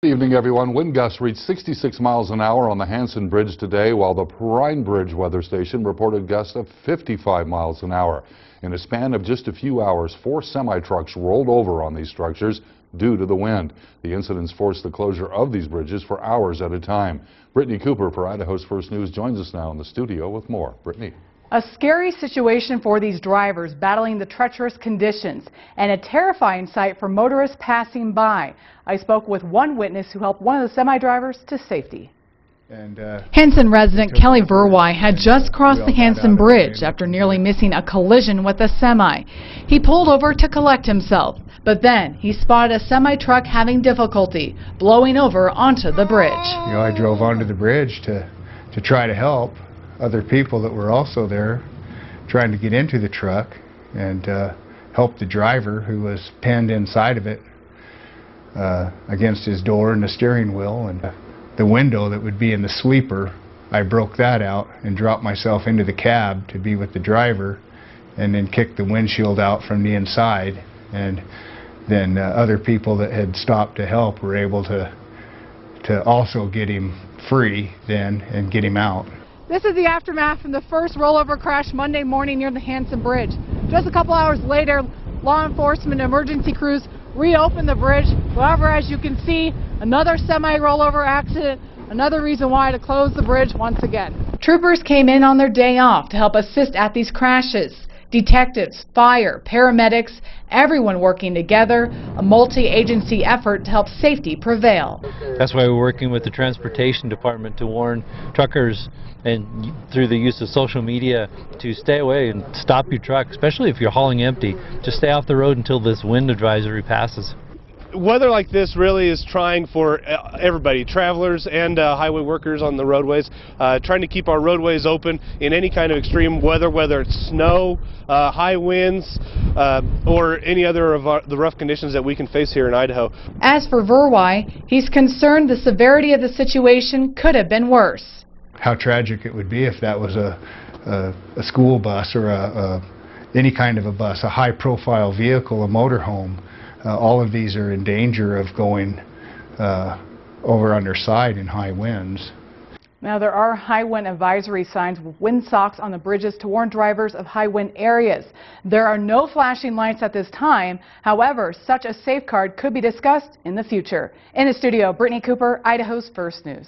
Good evening, everyone. Wind gusts reached 66 miles an hour on the Hanson Bridge today, while the Pine Bridge weather station reported gusts of 55 miles an hour. In a span of just a few hours, 4 semi-trucks rolled over on these structures due to the wind. The incidents forced the closure of these bridges for hours at a time. Brittany Cooper for Idaho's First News joins us now in the studio with more. Brittany. A scary situation for these drivers battling the treacherous conditions and a terrifying sight for motorists passing by. I spoke with one witness who helped one of the semi-drivers to safety. Hanson resident Kelly Verwey had just crossed the Hanson Bridge after nearly missing a collision with a semi. He pulled over to collect himself, but then he spotted a semi-truck having difficulty blowing over onto the bridge. You know, I drove onto the bridge to try to help other people that were also there trying to get into the truck and help the driver who was pinned inside of it against his door and the steering wheel, and the window that would be in the sweeper, I broke that out and dropped myself into the cab to be with the driver, and then kicked the windshield out from the inside, and then other people that had stopped to help were able to also get him free then and get him out. This is the aftermath from the first rollover crash Monday morning near the Hanson Bridge. Just a couple hours later, law enforcement and emergency crews reopened the bridge. However, as you can see, another semi-rollover accident, another reason why to close the bridge once again. Troopers came in on their day off to help assist at these crashes. Detectives, fire, paramedics, everyone working together, a multi-agency effort to help safety prevail. That's why we're working with the Transportation Department to warn truckers and through the use of social media to stay away and stop your truck, especially if you're hauling empty. Just stay off the road until this wind advisory passes. Weather like this really is trying for everybody, travelers and highway workers on the roadways, trying to keep our roadways open in any kind of extreme weather, whether it's snow, high winds, or any other of the rough conditions that we can face here in Idaho. As for Verwey, he's concerned the severity of the situation could have been worse. How tragic it would be if that was a school bus or any kind of a bus, a high-profile vehicle, a motorhome. All of these are in danger of going over underside in high winds. Now, there are high wind advisory signs with wind socks on the bridges to warn drivers of high wind areas. There are no flashing lights at this time. However, such a safeguard could be discussed in the future. In the studio, Brittany Cooper, Idaho's First News.